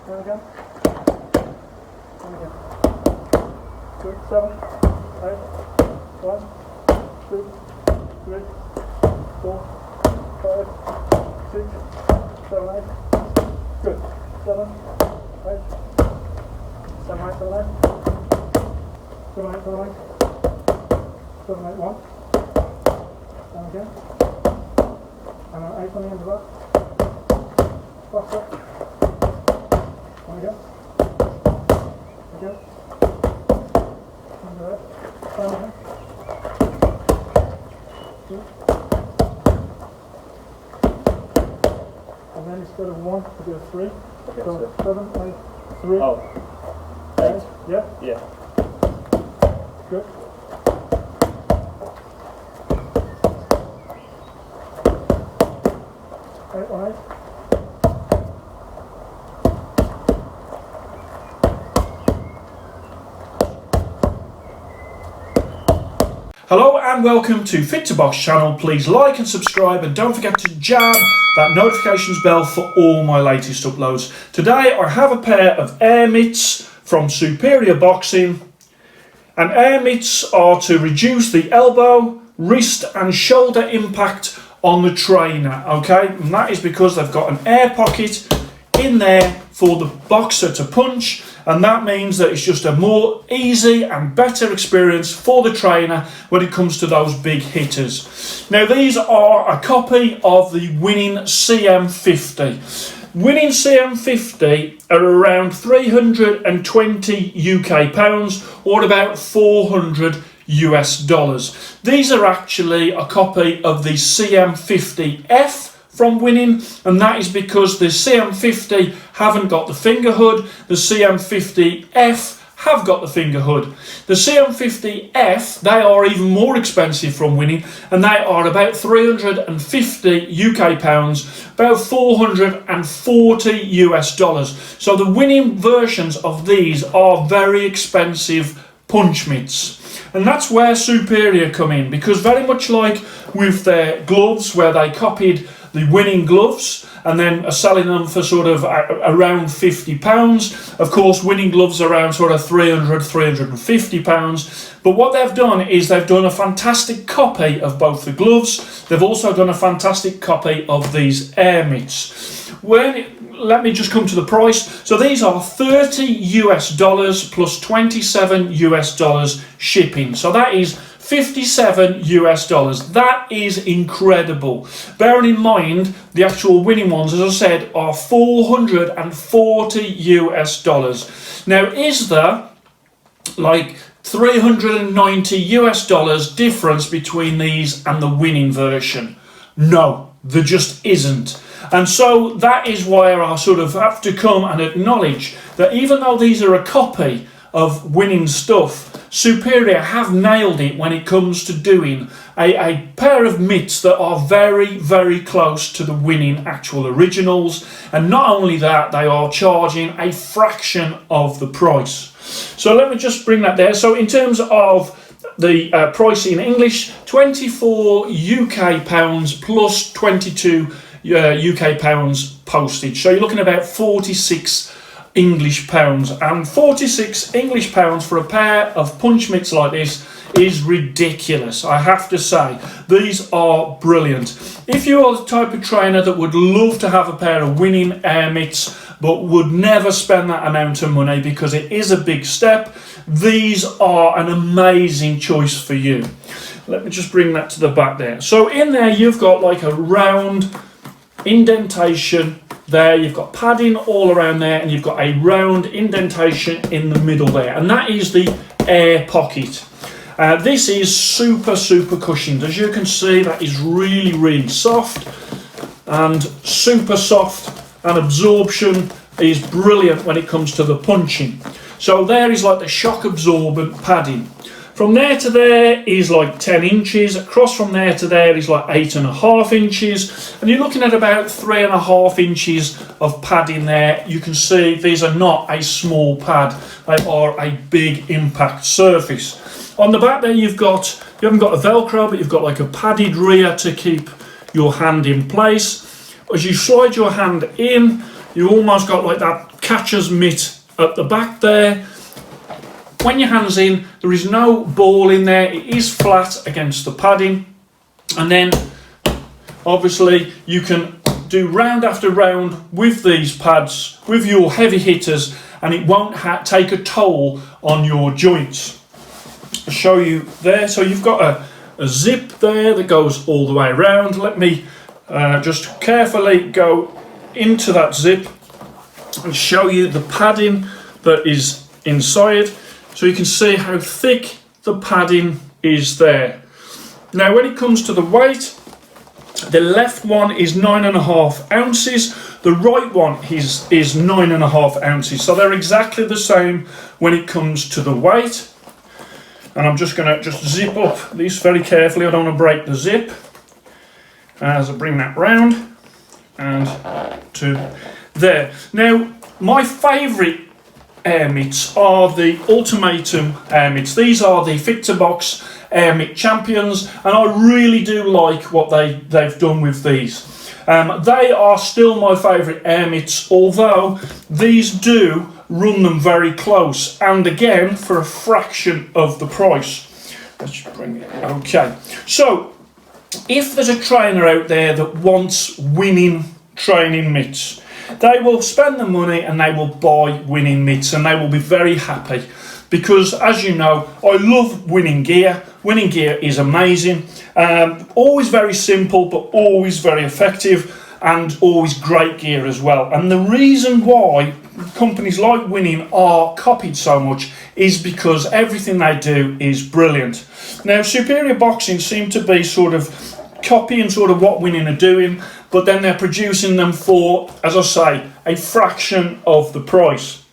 There we go. There we go. 2, 7, 8, 1, 2, 3, 4, 5, 6, 7, 8. Good. 7, 8. 7, 8, 7, 8. 7, 8, 7, 8. 7, 8, 1. There we go. And an 8 on the end of that. Faster. There we go. There we go. Under that. Down again. 2. And then instead of 1, we do a 3. Okay, So 7, 8, 3. Oh. 8. Yeah? Yeah. Good. 8 on 8. Hello and welcome to Fit to Box channel. Please like and subscribe and don't forget to jab that notifications bell for all my latest uploads. Today I have a pair of air mitts from Superior Boxing, and air mitts are to reduce the elbow, wrist and shoulder impact on the trainer, okay? And that is because they've got an air pocket in there for the boxer to punch, and that means that it's just a more easy and better experience for the trainer when it comes to those big hitters. Now these are a copy of the Winning CM50. Winning CM50 are around 320 UK pounds or about 400 US dollars. These are actually a copy of the CM50F from Winning, and that is because the CM50 haven't got the finger hood. The CM50F have got the finger hood. The CM50F, they are even more expensive from Winning, and they are about 350 UK pounds, about 440 US dollars. So the Winning versions of these are very expensive punch mitts. And that's where Superior come in, because very much like with their gloves, where they copied the Winning gloves and then are selling them for sort of around £50. Of course, Winning gloves are around sort of £350. But what they've done is they've done a fantastic copy of both the gloves. They've also done a fantastic copy of these air mitts. Let me just come to the price. So these are 30 US dollars plus 27 US dollars shipping. So that is 57 US dollars. That is incredible. Bearing in mind the actual Winning ones, as I said, are 440 US dollars. Now, is there like 390 US dollars difference between these and the Winning version? No, there just isn't. And so that is where I sort of have to come and acknowledge that even though these are a copy of Winning stuff, Superior have nailed it when it comes to doing a pair of mitts that are very, very close to the Winning actual originals. And not only that, they are charging a fraction of the price. So let me just bring that there. So in terms of the price in English, 24 UK pounds plus 22 UK pounds postage. So you're looking at about 46 English pounds, and 46 English pounds for a pair of punch mitts like this is ridiculous, I have to say. These are brilliant. If you are the type of trainer that would love to have a pair of Winning air mitts but would never spend that amount of money because it is a big step, these are an amazing choice for you. Let me just bring that to the back there. So in there you've got like a round indentation there, you've got padding all around there, and you've got a round indentation in the middle there, and that is the air pocket. This is super cushioned. As you can see, that is really soft and super soft, and absorption is brilliant when it comes to the punching. So there is like the shock absorbent padding. From there to there is like 10 inches. Across from there to there is like 8.5 inches. And you're looking at about 3.5 inches of padding there. You can see these are not a small pad. They are a big impact surface. On the back there you haven't got a Velcro, but you've got like a padded rear to keep your hand in place. As you slide your hand in, you almost got like that catcher's mitt at the back there. When your hand's in, there is no ball in there. It is flat against the padding. And then, obviously, you can do round after round with these pads, with your heavy hitters, and it won't take a toll on your joints. I'll show you there. So you've got a zip there that goes all the way around. Let me just carefully go into that zip and show you the padding that is inside, so you can see how thick the padding is there. Now when it comes to the weight, the left one is 9.5 ounces, the right one is 9.5 ounces, so they're exactly the same when it comes to the weight. And I'm just going to zip up this very carefully. I don't want to break the zip as I bring that round and to there. Now my favourite air mitts are the Ultimatum air mitts. These are the Fit to Box Air Mitt Champions, and I really do like what they've done with these. They are still my favourite air mitts, although these do run them very close, and again for a fraction of the price. Let's just bring it. Okay, so if there's a trainer out there that wants winning training mitts, they will spend the money and they will buy winning mitts, and they will be very happy, because as you know, I love winning gear. Winning gear is amazing, always very simple but always very effective, and always great gear as well. And the reason why companies like Winning are copied so much is because everything they do is brilliant. Now Superior Boxing seem to be sort of copying sort of what Winning are doing, but then they're producing them for, as I say, a fraction of the price.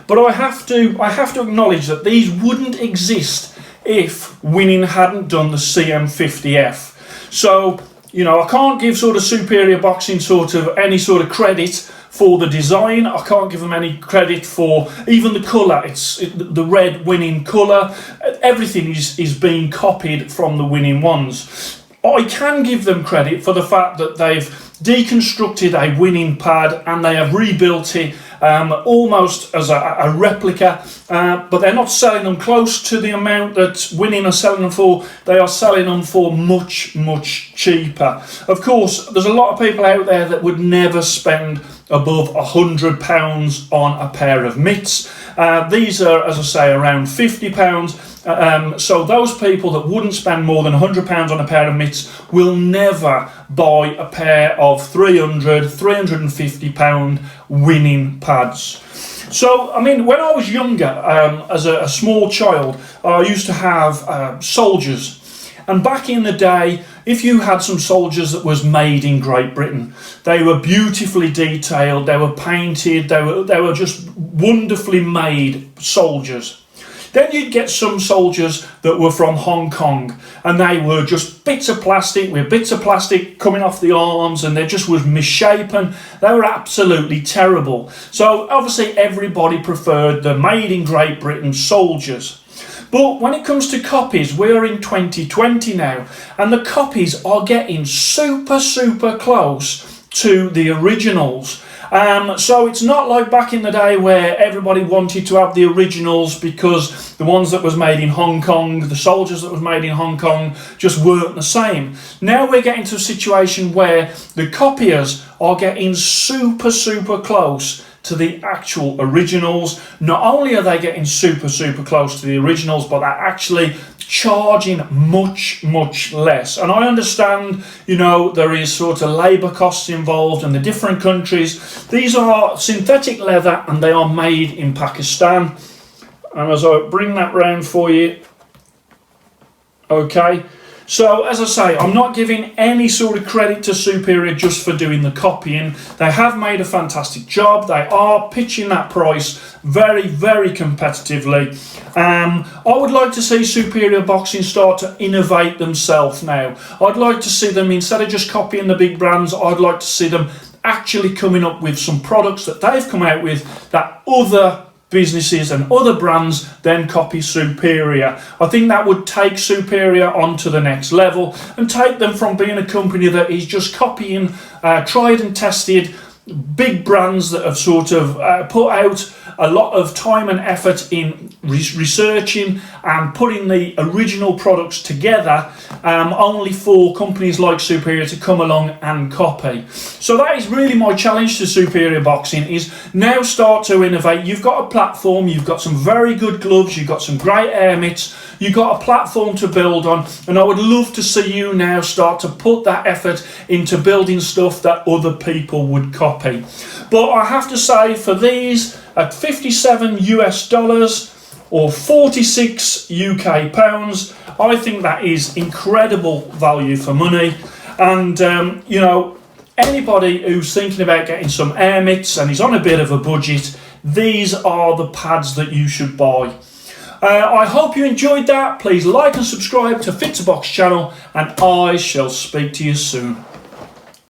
But I have to acknowledge that these wouldn't exist if Winning hadn't done the CM50F. So, you know, I can't give sort of Superior Boxing sort of any sort of credit for the design. I can't give them any credit for even the colour. The red Winning colour. Everything is being copied from the Winning ones. I can give them credit for the fact that they've deconstructed a Winning pad and they have rebuilt it almost as a replica, but they're not selling them close to the amount that Winning are selling them for. They are selling them for much, much cheaper. Of course, there's a lot of people out there that would never spend above £100 on a pair of mitts. These are, as I say, around £50. So those people that wouldn't spend more than £100 on a pair of mitts will never buy a pair of £350 Winning pads. So, I mean, when I was younger, as a small child, I used to have soldiers. And back in the day, if you had some soldiers that was made in Great Britain, they were beautifully detailed, they were painted, they were just wonderfully made soldiers. Then you'd get some soldiers that were from Hong Kong, and they were just bits of plastic, with bits of plastic coming off the arms, and they just was misshapen. They were absolutely terrible. So obviously everybody preferred the made in Great Britain soldiers. But when it comes to copies, we're in 2020 now, and the copies are getting super, super close to the originals. So it's not like back in the day where everybody wanted to have the originals because the ones that was made in Hong Kong, the soldiers that was made in Hong Kong just weren't the same. Now we're getting to a situation where the copiers are getting super, super close to the actual originals. Not only are they getting super, super close to the originals, but they're actually charging much, much less. And I understand, you know, there is sort of labour costs involved in the different countries. These are synthetic leather and they are made in Pakistan. And as I bring that round for you, okay. So, as I say, I'm not giving any sort of credit to Superior just for doing the copying. They have made a fantastic job. They are pitching that price very, very competitively. I would like to see Superior Boxing start to innovate themselves now. I'd like to see them, instead of just copying the big brands, I'd like to see them actually coming up with some products that they've come out with that other businesses and other brands then copy Superior. I think that would take Superior on to the next level and take them from being a company that is just copying tried and tested big brands that have sort of put out a lot of time and effort in researching and putting the original products together, only for companies like Superior to come along and copy. So that is really my challenge to Superior Boxing, is now start to innovate. You've got a platform, you've got some very good gloves, you've got some great air mitts, you've got a platform to build on, and I would love to see you now start to put that effort into building stuff that other people would copy. But I have to say, for these at $57 US or 46 UK pounds, I think that is incredible value for money. And you know, anybody who's thinking about getting some air mitts and is on a bit of a budget, these are the pads that you should buy. I hope you enjoyed that. Please like and subscribe to Fit to Box channel, and I shall speak to you soon.